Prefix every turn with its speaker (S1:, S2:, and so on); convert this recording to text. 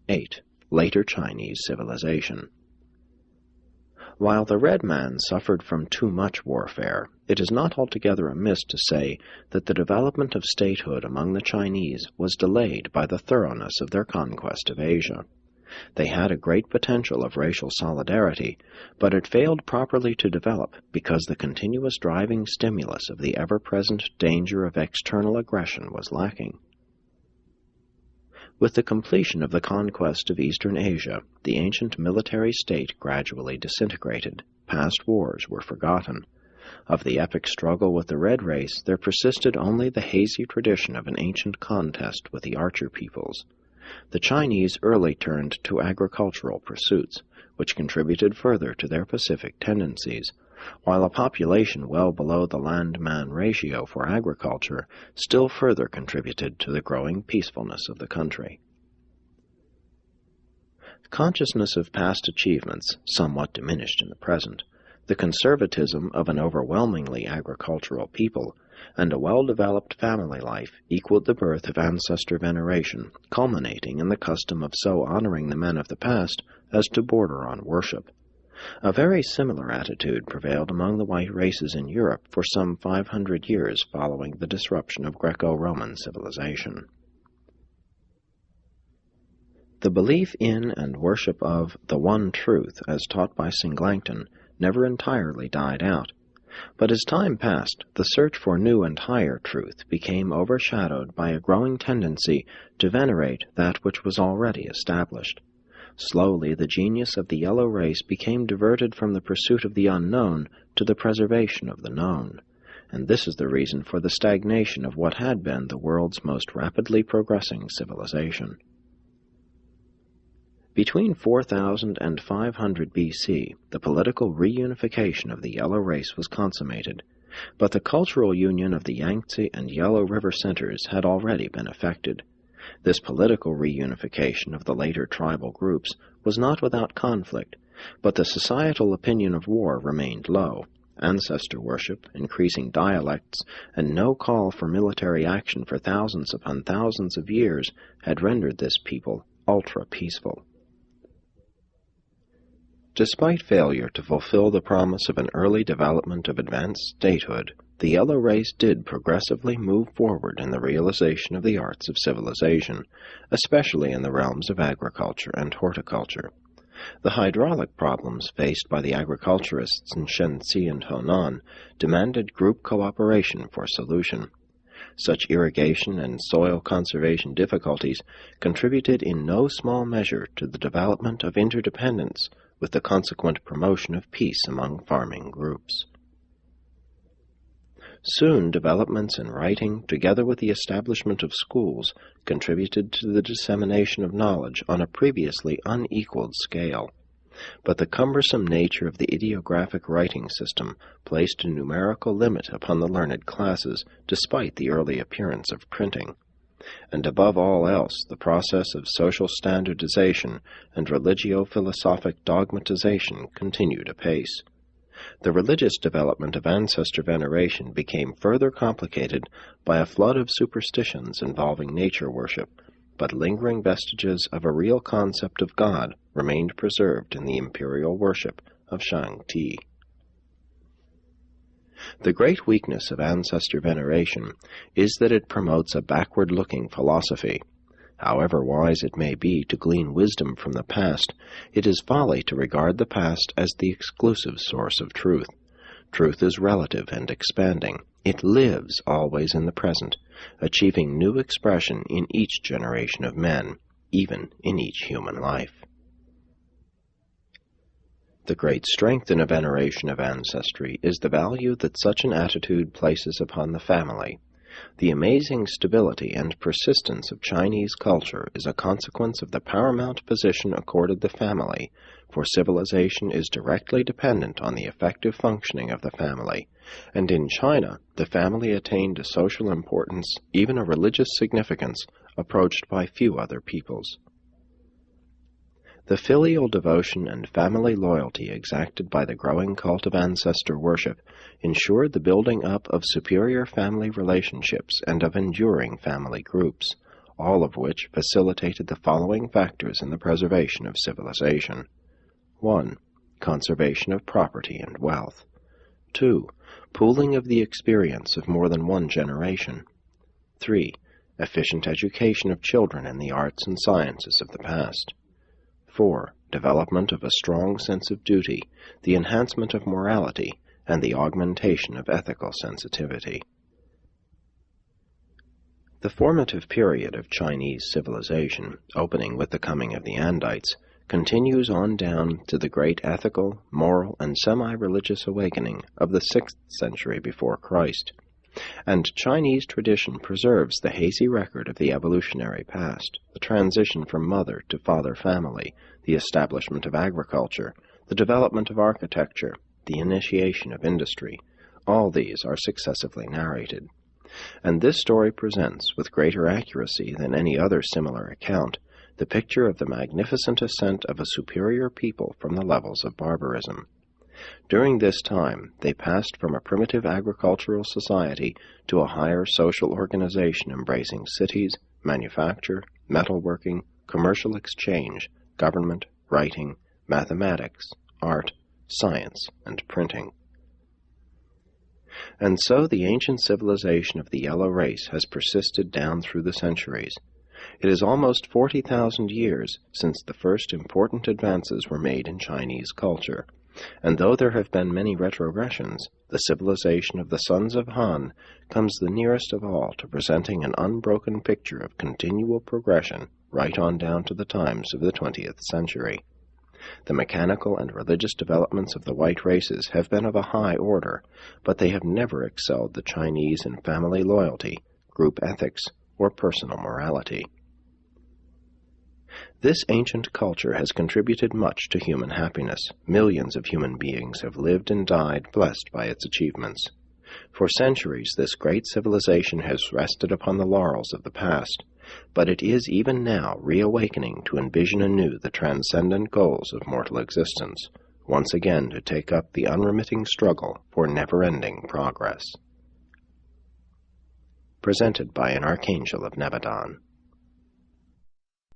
S1: 8. Later Chinese civilization. While the red man suffered from too much warfare, it is not altogether amiss to say that the development of statehood among the Chinese was delayed by the thoroughness of their conquest of Asia. They had a great potential of racial solidarity, but it failed properly to develop because the continuous driving stimulus of the ever-present danger of external aggression was lacking. With the completion of the conquest of Eastern Asia, the ancient military state gradually disintegrated. Past wars were forgotten. Of the epic struggle with the red race, there persisted only the hazy tradition of an ancient contest with the archer peoples. The Chinese early turned to agricultural pursuits, which contributed further to their pacific tendencies, while a population well below the land-man ratio for agriculture still further contributed to the growing peacefulness of the country. Consciousness of past achievements somewhat diminished in the present, the conservatism of an overwhelmingly agricultural people, and a well-developed family life equaled the birth of ancestor veneration, culminating in the custom of so honoring the men of the past as to border on worship. A very similar attitude prevailed among the white races in Europe for some 500 years following the disruption of Greco-Roman civilization. The belief in and worship of the one truth, as taught by Singleton, never entirely died out, but as time passed, the search for new and higher truth became overshadowed by a growing tendency to venerate that which was already established. Slowly, the genius of the yellow race became diverted from the pursuit of the unknown to the preservation of the known, and this is the reason for the stagnation of what had been the world's most rapidly progressing civilization. Between 4000 and 500 BC, the political reunification of the Yellow race was consummated, but the cultural union of the Yangtze and Yellow River centers had already been effected. This political reunification of the later tribal groups was not without conflict, but the societal opinion of war remained low. Ancestor worship, increasing dialects, and no call for military action for thousands upon thousands of years had rendered this people ultra-peaceful. Despite failure to fulfill the promise of an early development of advanced statehood, the Yellow race did progressively move forward in the realization of the arts of civilization, especially in the realms of agriculture and horticulture. The hydraulic problems faced by the agriculturists in Shenxi and Honan demanded group cooperation for solution. Such irrigation and soil conservation difficulties contributed in no small measure to the development of interdependence, with the consequent promotion of peace among farming groups. Soon, developments in writing, together with the establishment of schools, contributed to the dissemination of knowledge on a previously unequaled scale. But the cumbersome nature of the ideographic writing system placed a numerical limit upon the learned classes, despite the early appearance of printing. And above all else, the process of social standardization and religio-philosophic dogmatization continued apace. The religious development of ancestor veneration became further complicated by a flood of superstitions involving nature worship, but lingering vestiges of a real concept of God remained preserved in the imperial worship of Shang-Ti. The great weakness of ancestor veneration is that it promotes a backward-looking philosophy. However wise it may be to glean wisdom from the past, it is folly to regard the past as the exclusive source of truth. Truth is relative and expanding. It lives always in the present, achieving new expression in each generation of men, even in each human life. The great strength in a veneration of ancestry is the value that such an attitude places upon the family. The amazing stability and persistence of Chinese culture is a consequence of the paramount position accorded the family, for civilization is directly dependent on the effective functioning of the family, and in China the family attained a social importance, even a religious significance, approached by few other peoples. The filial devotion and family loyalty exacted by the growing cult of ancestor worship ensured the building up of superior family relationships and of enduring family groups, all of which facilitated the following factors in the preservation of civilization. 1. Conservation of property and wealth. 2. Pooling of the experience of more than one generation. 3. Efficient education of children in the arts and sciences of the past. 4. Development of a strong sense of duty, the enhancement of morality, and the augmentation of ethical sensitivity. The formative period of Chinese civilization, opening with the coming of the Andites, continues on down to the great ethical, moral, and semi-religious awakening of the 6th century before Christ. And Chinese tradition preserves the hazy record of the evolutionary past, the transition from mother to father family, the establishment of agriculture, the development of architecture, the initiation of industry. All these are successively narrated. And this story presents, with greater accuracy than any other similar account, the picture of the magnificent ascent of a superior people from the levels of barbarism. During this time, they passed from a primitive agricultural society to a higher social organization embracing cities, manufacture, metalworking, commercial exchange, government, writing, mathematics, art, science, and printing. And so the ancient civilization of the yellow race has persisted down through the centuries. It is almost 40,000 years since the first important advances were made in Chinese culture, and though there have been many retrogressions, the civilization of the sons of Han comes the nearest of all to presenting an unbroken picture of continual progression right on down to the times of the 20th century. The mechanical and religious developments of the white races have been of a high order, but they have never excelled the Chinese in family loyalty, group ethics, or personal morality. This ancient culture has contributed much to human happiness. Millions of human beings have lived and died blessed by its achievements. For centuries, this great civilization has rested upon the laurels of the past, but it is even now reawakening to envision anew the transcendent goals of mortal existence, once again to take up the unremitting struggle for never-ending progress. Presented by an Archangel of Nebadon.